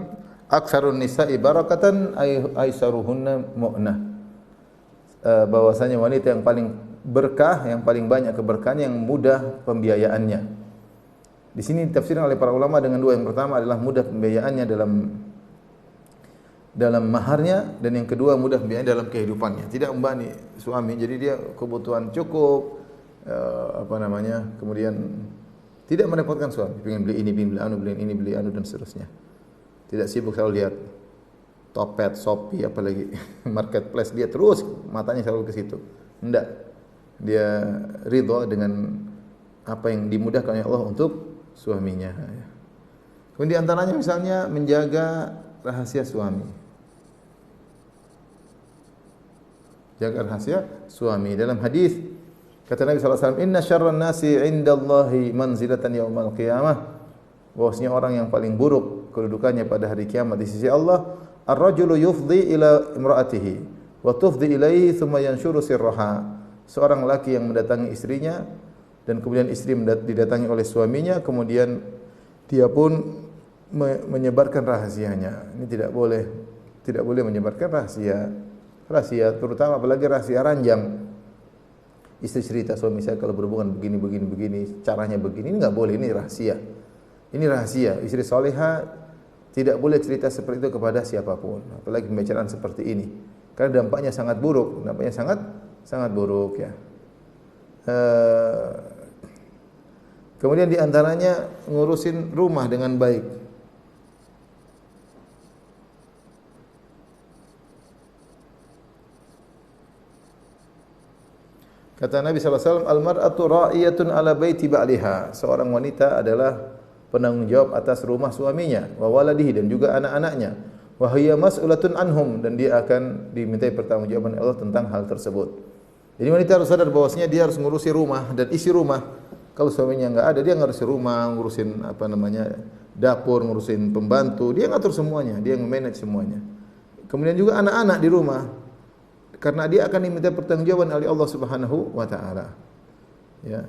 Aktsarun nisa'i barakatan aisaruhunna mu'nah. Bahwasanya wanita yang paling berkah, yang paling banyak keberkahan, yang mudah pembiayaannya. Di sini ditafsirkan oleh para ulama dengan dua. Yang pertama adalah mudah pembiayaannya dalam maharnya, dan yang kedua mudah pembiayaannya dalam kehidupannya. Tidak membebani suami, jadi dia kebutuhan cukup, kemudian tidak merepotkan suami. Pengen beli ini, beli anu, beli ini, beli anu dan seterusnya. Tidak sibuk selalu lihat Topet, Shopee, apalagi marketplace, dia terus matanya selalu ke situ. Tidak. Dia ridha dengan apa yang dimudahkan oleh Allah untuk suaminya. Kemudian di antaranya misalnya menjaga rahasia suami. Jaga rahasia suami. Dalam hadis kata Nabi sallallahu alaihi wasallam, "Inna syarran nasi 'indallahi manzilatan yaumal qiyamah." Bahwasanya orang yang paling buruk kedudukannya pada hari kiamat di sisi Allah, ar-rajulu yufdi ila imra'atihi wa tufdi ilaihi thumma yanshuru sirraha. Seorang laki yang mendatangi istrinya dan kemudian istri didatangi oleh suaminya, kemudian dia pun menyebarkan rahasianya. Ini tidak boleh menyebarkan rahasia terutama apalagi rahasia ranjang. Istri cerita, suami saya kalau berhubungan begini, caranya begini, ini enggak boleh, ini rahasia. Ini rahasia. Istri salehah tidak boleh cerita seperti itu kepada siapapun, apalagi pembicaraan seperti ini. Karena dampaknya sangat buruk, sangat buruk ya. Kemudian di antaranya ngurusin rumah dengan baik. Kata Nabi sallallahu alaihi wasallam, "Al-mar'atu ra'iyatun 'ala baiti ba'liha." Seorang wanita adalah penanggung jawab atas rumah suaminya, wa waladihi, dan juga anak-anaknya. Wa hiya mas'ulatun anhum, dan dia akan dimintai pertanggungjawaban Allah tentang hal tersebut. Jadi wanita harus sadar bahwasanya dia harus ngurusi rumah dan isi rumah. Kalau suaminya enggak ada, dia ngurusin rumah, ngurusin dapur, ngurusin pembantu, dia ngatur semuanya, dia nge-manage semuanya. Kemudian juga anak-anak di rumah. Karena dia akan diminta pertanggungjawaban oleh Allah Subhanahu wa taala. Ya.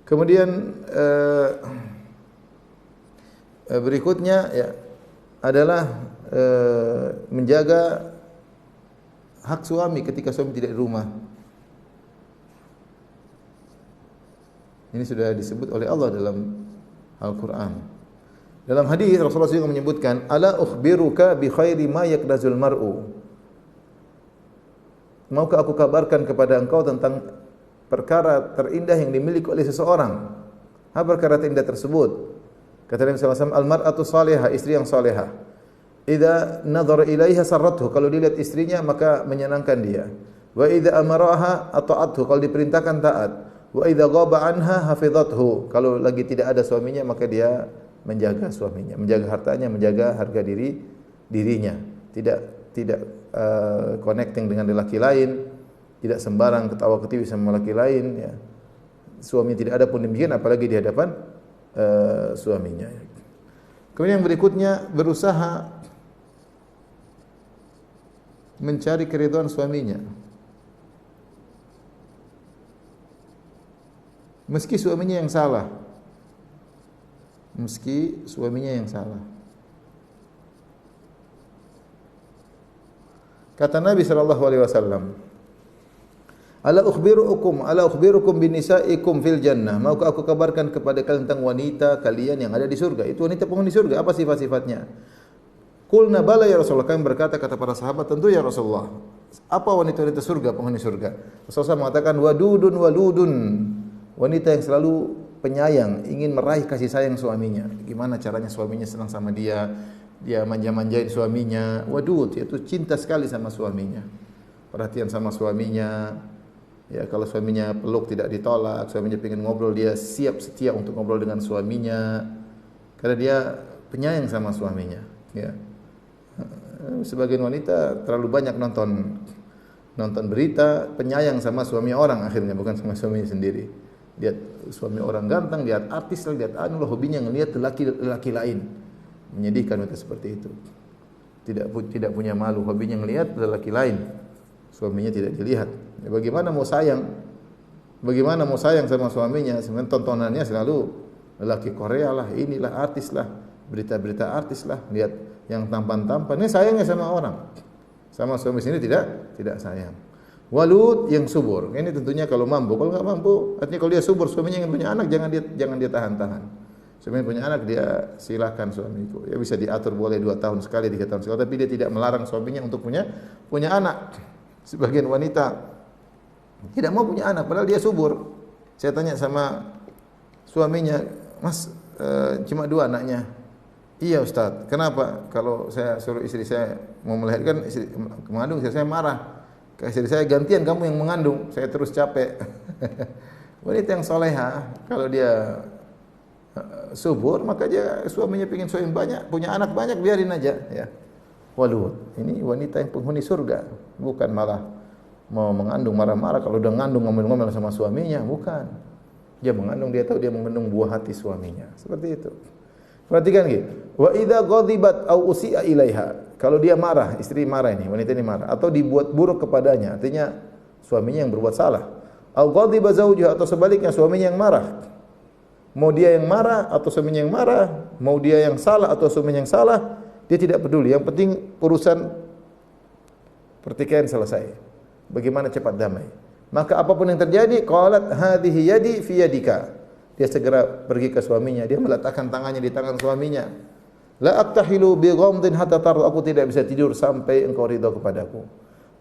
Kemudian berikutnya ya adalah menjaga hak suami ketika suami tidak di rumah. Ini sudah disebut oleh Allah dalam Al-Qur'an. Dalam hadis Rasulullah SAW menyebutkan, "Ala ukhbiruka bi khairi ma yakdazul mar'u." Maukah aku kabarkan kepada engkau tentang perkara terindah yang dimiliki oleh seseorang? Apa perkara terindah tersebut? Kata Nabi sallallahu alaihi wasallam, "Al-mar'atu salihah," istri yang salihah. "Idza nadhara ilaiha sarrathu," kalau dilihat istrinya maka menyenangkan dia. "Wa idza amaraha ata'athu," kalau diperintahkan taat. "Wa idza ghaba anha hafizathu," kalau lagi tidak ada suaminya maka dia menjaga suaminya, menjaga hartanya, menjaga harga dirinya. Tidak connecting dengan lelaki lain, tidak sembarang ketawa-ketiwi sama lelaki lain ya. Suami tidak ada pun demikian, apalagi di hadapan suaminya. Kemudian yang berikutnya berusaha mencari keridhaan suaminya. Meski suaminya yang salah. Kata Nabi sallallahu alaihi wasallam, "Ala ukhbirukum binisaikum fil jannah." Maukah aku kabarkan kepada kalian tentang wanita kalian yang ada di surga? Itu wanita penghuni surga. Apa sifat-sifatnya? Qulna bala ya Rasulullah. Kami berkata, kata para sahabat, tentu ya Rasulullah. Apa wanita-wanita surga, penghuni surga? Rasulullah mengatakan waludun. Wanita yang selalu penyayang, ingin meraih kasih sayang suaminya. Gimana caranya suaminya senang sama dia? Dia manja-manjain suaminya, wadud, yaitu cinta sekali sama suaminya, perhatian sama suaminya. Ya, kalau suaminya peluk tidak ditolak, suaminya pengen ngobrol, dia siap setia untuk ngobrol dengan suaminya, karena dia penyayang sama suaminya. Ya. Sebagian wanita terlalu banyak nonton nonton berita, penyayang sama suami orang akhirnya, bukan sama suaminya sendiri. Lihat suami orang ganteng, lihat artis, lihat anu, hobinya ngelihat laki lain. Menyedihkan wanita seperti itu. Tidak punya malu, hobinya ngelihat laki lain. Suaminya tidak dilihat. Ya, bagaimana mau sayang? Bagaimana mau sayang sama suaminya? Sebenarnya tontonannya selalu lelaki Korea lah, inilah artis lah, berita-berita artis lah, lihat yang tampan-tampan. Ini sayangnya sama orang. Sama suami sini tidak sayang. Walud yang subur. Ini tentunya kalau mampu. Kalau enggak mampu, artinya kalau dia subur, suaminya yang punya anak jangan dia tahan-tahan. Suaminya punya anak, dia silakan suamiku. Ya bisa diatur, boleh 2 tahun sekali, 3 tahun sekali, tapi dia tidak melarang suaminya untuk punya anak. Sebagian wanita tidak mau punya anak padahal dia subur. Saya tanya sama suaminya, "Mas, cuma 2 anaknya?" "Iya, Ustaz." "Kenapa?" "Kalau saya suruh istri saya mau melahirkan, mengandung, istri saya marah. Ke istri saya, gantian kamu yang mengandung, saya terus capek." Wanita yang soleha, kalau dia subur, maka dia suaminya pengin suami banyak, punya anak banyak, biarin aja ya. Walud, ini wanita yang penghuni surga, bukan malah mau mengandung marah-marah kalau udah ngandung ngomel-ngomel sama suaminya, bukan. Dia mengandung, dia tahu dia mengandung buah hati suaminya. Seperti itu. Perhatikan gitu. Wa idza ghadibat au usi'a ilaiha. Kalau dia marah, istri marah ini, wanita ini marah atau dibuat buruk kepadanya, artinya suaminya yang berbuat salah. Au ghadiba zaujuha, atau sebaliknya suaminya yang marah. Mau dia yang marah atau suaminya yang marah, mau dia yang salah atau suaminya yang salah, dia tidak peduli. Yang penting urusan pertikaian selesai. Bagaimana cepat damai. Maka apapun yang terjadi, qalat hadhihi yadi fi yadika. Dia segera pergi ke suaminya, dia meletakkan tangannya di tangan suaminya. La aktahilu bi ghamdin hatta tarda, aku tidak bisa tidur sampai engkau ridha kepadaku.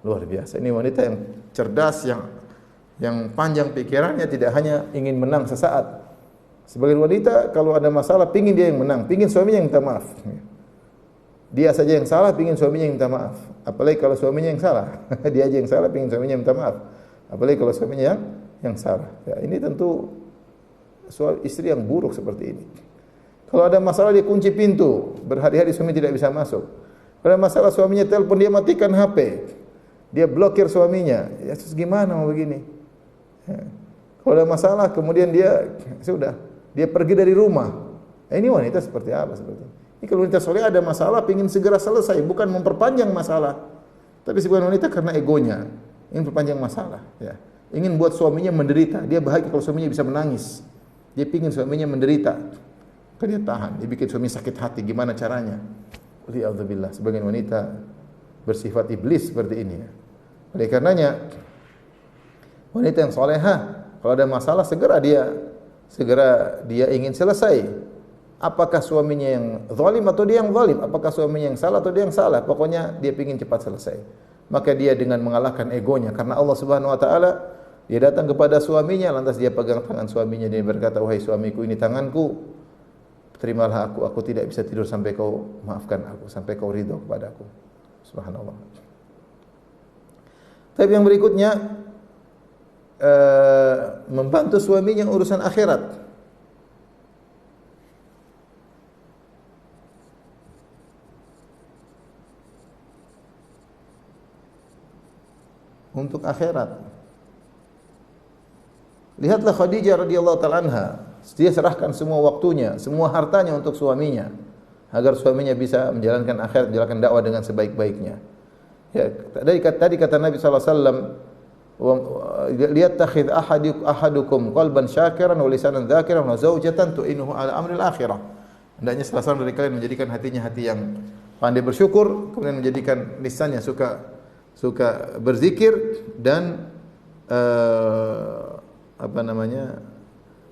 Luar biasa. Ini wanita yang cerdas, yang panjang pikirannya, tidak hanya ingin menang sesaat. Sebagian wanita kalau ada masalah pingin dia yang menang, pingin suaminya yang minta maaf. Dia saja yang salah, pingin suaminya yang minta maaf. Apalagi kalau suaminya yang salah. Dia aja yang salah, pingin suaminya minta maaf. Apalagi kalau suaminya yang salah. Ya, ini tentu soal istri yang buruk seperti ini. Kalau ada masalah dia kunci pintu, berhari-hari suami tidak bisa masuk. Kalau ada masalah suaminya telepon, dia matikan HP. Dia blokir suaminya. Ya terus gimana mau begini? Ya. Kalau ada masalah kemudian dia sudah, dia pergi dari rumah. Ini wanita seperti apa seperti ini? Ini kalau wanita soleh ada masalah, ingin segera selesai, bukan memperpanjang masalah. Tapi sebagian wanita karena egonya, ingin perpanjang masalah. Ya. Ingin buat suaminya menderita. Dia bahagia kalau suaminya bisa menangis. Dia ingin suaminya menderita. Maka dia tahan. Dia bikin suami sakit hati. Gimana caranya? Li'adzubillah. Sebagian wanita bersifat iblis seperti ini. Ya. Oleh karenanya, wanita yang solehah, kalau ada masalah segera dia ingin selesai. Apakah suaminya yang zalim atau dia yang zalim? Apakah suaminya yang salah atau dia yang salah? Pokoknya dia ingin cepat selesai. Maka dia dengan mengalahkan egonya, karena Allah Subhanahu wa taala, dia datang kepada suaminya, lantas dia pegang tangan suaminya, dia berkata, "Wahai suamiku, ini tanganku. Terimalah aku tidak bisa tidur sampai kau maafkan aku, sampai kau ridha kepadaku." Subhanallah. Tapi yang berikutnya, membantu suaminya urusan akhirat. Untuk akhirat. Lihatlah Khadijah radhiyallahu taala anha, dia serahkan semua waktunya, semua hartanya untuk suaminya agar suaminya bisa menjalankan akhirat, menjalankan dakwah dengan sebaik-baiknya. Ya, tadi kata Nabi sallallahu alaihi wasallam, "Liyattakhidh ahadukum qalban syakiran wa lisanan dzakiran wa zawjatan tu'inuhu ala amril akhirah." Hendaknya salah seorang dari kalian menjadikan hatinya hati yang pandai bersyukur, kemudian menjadikan lisannya suka berzikir dan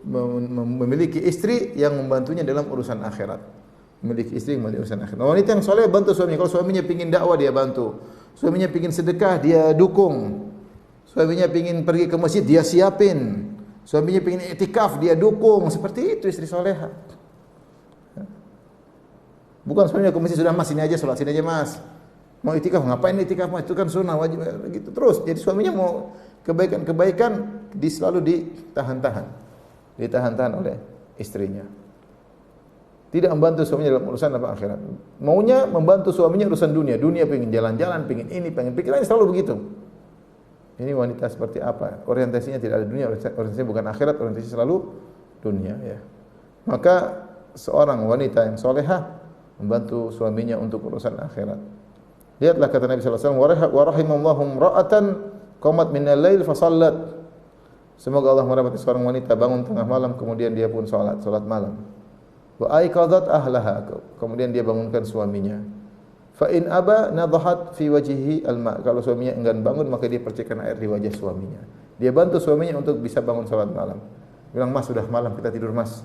memiliki istri yang membantunya dalam urusan akhirat. Memiliki istri yang membantu urusan akhirat. Wanita yang soleh bantu suaminya. Kalau suaminya pingin dakwah, dia bantu. Suaminya pingin sedekah, dia dukung. Suaminya pingin pergi ke masjid, dia siapin. Suaminya pingin iktikaf, dia dukung. Seperti itu istri soleha. Bukan suaminya ke masjid, sudah mas sini aja, sholat sini aja mas. Mau itikaf, ngapain itikaf? Itu kan sunnah wajib gitu terus. Jadi suaminya mau kebaikan selalu ditahan-tahan oleh istrinya. Tidak membantu suaminya dalam urusan apa akhirat. Maunya membantu suaminya urusan dunia. Dunia pengen jalan-jalan, pengen ini, pengen pikirannya selalu begitu. Ini wanita seperti apa? Orientasinya tidak ada dunia, orientasinya bukan akhirat, orientasinya selalu dunia ya. Maka seorang wanita yang solehah membantu suaminya untuk urusan akhirat. Lihatlah kata Nabi sallallahu alaihi wasallam, wa rahimallahu imra'atan qamat minal lail fa shallat. Semoga Allah merahmati seorang wanita bangun tengah malam kemudian dia pun salat malam. Wa aiqadat ahlaha, kemudian dia bangunkan suaminya. Fa in aba nadhahat fi wajhihi alma. Kalau suaminya enggan bangun maka dia percikan air di wajah suaminya. Dia bantu suaminya untuk bisa bangun salat malam. Bilang, "Mas, sudah malam, kita tidur, Mas.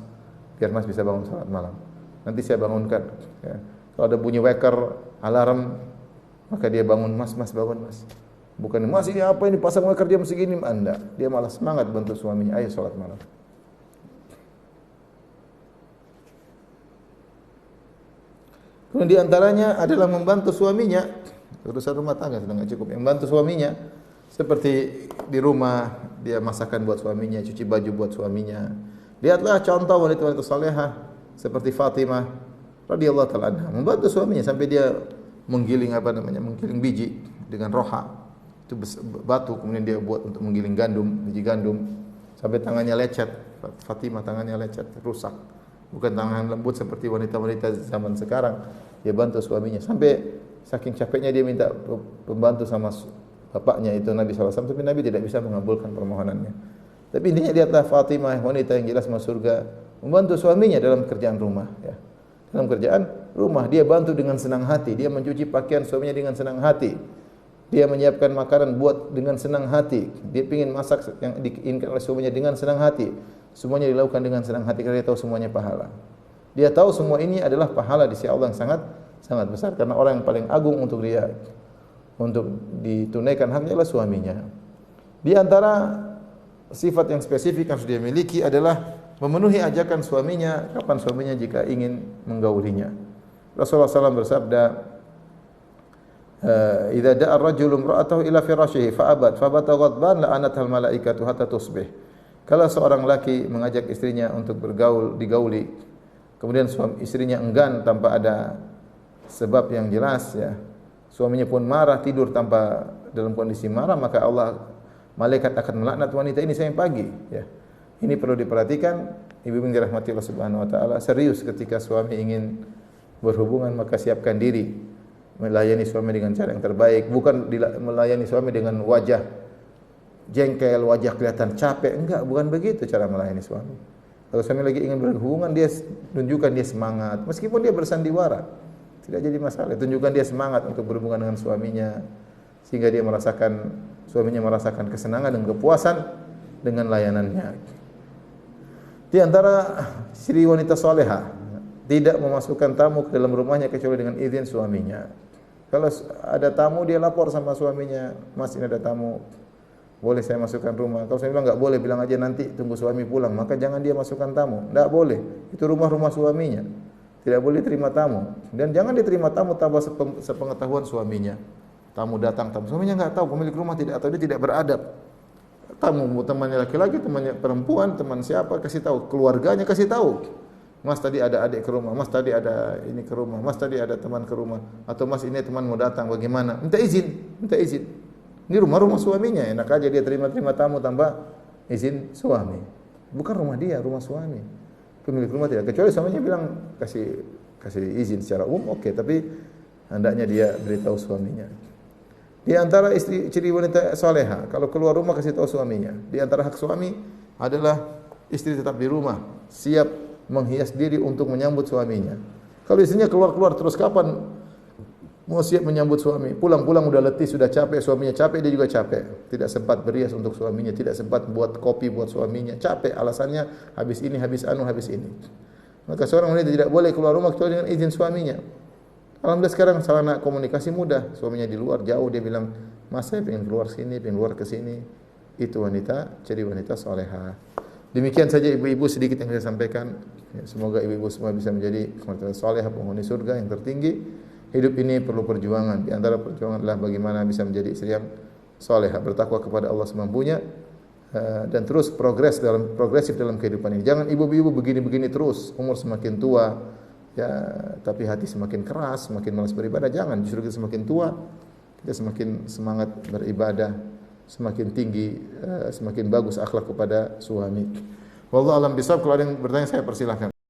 Biar Mas bisa bangun salat malam. Nanti saya bangunkan." Ya. Kalau ada bunyi wecker, alarm, maka dia bangun, "Mas, bangun, Mas." Bukan, "Mas, ini apa ini pasang wecker jam segini?" Anda. Dia malah semangat bantu suaminya, "Ayo salat malam." Kemudian di antaranya adalah membantu suaminya, urusan rumah tangga sudah enggak cukup, yang membantu suaminya seperti di rumah dia masakan buat suaminya, cuci baju buat suaminya. Lihatlah contoh wanita-wanita salehah seperti Fatimah radhiyallahu taala anha, membantu suaminya sampai dia menggiling menggiling biji dengan roha. Itu batu kemudian dia buat untuk menggiling biji gandum sampai tangannya lecet. Fatimah tangannya lecet, rusak. Bukan tangan lembut seperti wanita-wanita zaman sekarang. Dia bantu suaminya sampai saking capeknya dia minta pembantu sama bapaknya itu Nabi SAW, tapi Nabi tidak bisa mengabulkan permohonannya. Tapi intinya lihatlah Fatimah, wanita yang jelas masuk surga, membantu suaminya dalam kerjaan rumah. Ya. Dalam kerjaan rumah dia bantu dengan senang hati. Dia mencuci pakaian suaminya dengan senang hati. Dia menyiapkan makanan buat dengan senang hati. Dia ingin masak yang diinginkan oleh suaminya dengan senang hati. Semuanya dilakukan dengan senang hati karena dia tahu semuanya pahala. Dia tahu semua ini adalah pahala di sisi Allah yang sangat besar karena orang yang paling agung untuk dia untuk ditunaikan haknya adalah suaminya. Di antara sifat yang spesifik yang harus dia miliki adalah memenuhi ajakan suaminya kapan suaminya jika ingin menggaulinya. Rasulullah SAW bersabda, "Idza da'a ar-rajulu imra'atahu ila firashihi fa'abat fabata ghadban la'anathal malaikatu hatta tusbih." Kalau seorang laki mengajak istrinya untuk digauli, kemudian istrinya enggan tanpa ada sebab yang jelas ya. Suaminya pun marah, tidur tanpa dalam kondisi marah, maka malaikat akan melaknat wanita ini sampai pagi ya. Ini perlu diperhatikan, ibu-ibu yang dirahmati Allah Subhanahu wa taala. Serius ketika suami ingin berhubungan maka siapkan diri melayani suami dengan cara yang terbaik, bukan melayani suami dengan wajah jengkel, wajah kelihatan capek. Enggak, bukan begitu cara melayani suami. Kalau suami lagi ingin berhubungan, dia tunjukkan dia semangat. Meskipun dia bersandiwara, tidak jadi masalah. Tunjukkan dia semangat untuk berhubungan dengan suaminya. Sehingga suaminya merasakan kesenangan dan kepuasan dengan layanannya. Di antara ciri wanita soleha, tidak memasukkan tamu ke dalam rumahnya kecuali dengan izin suaminya. Kalau ada tamu, dia lapor sama suaminya, "Mas, ini ada tamu. Boleh saya masukkan rumah?" Kalau saya bilang enggak boleh, bilang aja nanti tunggu suami pulang. Maka jangan dia masukkan tamu. Enggak boleh. Itu rumah suaminya. Tidak boleh terima tamu. Dan jangan diterima tamu tanpa sepengetahuan suaminya. Tamu datang, suaminya enggak tahu, pemilik rumah tidak, atau dia tidak beradab. Tamu temannya laki-laki, temannya perempuan, teman siapa kasih tahu, keluarganya kasih tahu. "Mas, tadi ada adik ke rumah, Mas tadi ada ini ke rumah, Mas tadi ada teman ke rumah, atau Mas ini teman mau datang, bagaimana?" Minta izin. Ini rumah suaminya, enak aja dia terima tamu tanpa izin suami. Bukan rumah dia, rumah suami. Pemilik rumah tidak, kecuali suaminya bilang kasih izin secara umum, oke, tapi hendaknya dia beritahu suaminya. Di antara ciri wanita soleha, kalau keluar rumah kasih tahu suaminya. Di antara hak suami adalah istri tetap di rumah, siap menghias diri untuk menyambut suaminya. Kalau istrinya keluar terus kapan mau siap menyambut suami? Pulang udah letih, sudah capek, suaminya capek, dia juga capek. Tidak sempat berias untuk suaminya, tidak sempat buat kopi buat suaminya, capek. Alasannya habis ini, habis ini. Maka seorang wanita tidak boleh keluar rumah kecuali dengan izin suaminya. Alhamdulillah sekarang sarana komunikasi mudah. Suaminya di luar jauh, dia bilang, "Mas, saya pengen keluar sini, pengen keluar ke sini." Itu ciri wanita soleha. Demikian saja ibu-ibu sedikit yang saya sampaikan. Ya, semoga ibu-ibu semua bisa menjadi wanita soleha, penghuni surga yang tertinggi. Hidup ini perlu perjuangan. Di antara perjuangan adalah bagaimana bisa menjadi istri yang soleha, bertakwa kepada Allah semampunya, dan terus progresif dalam kehidupan ini. Jangan ibu-ibu begini-begini terus, umur semakin tua, ya, tapi hati semakin keras, semakin malas beribadah. Jangan, justru kita semakin tua, kita semakin semangat beribadah. semakin tinggi, semakin bagus akhlak kepada suami. Wallahu alam bisawab. Kalau ada yang bertanya saya persilahkan.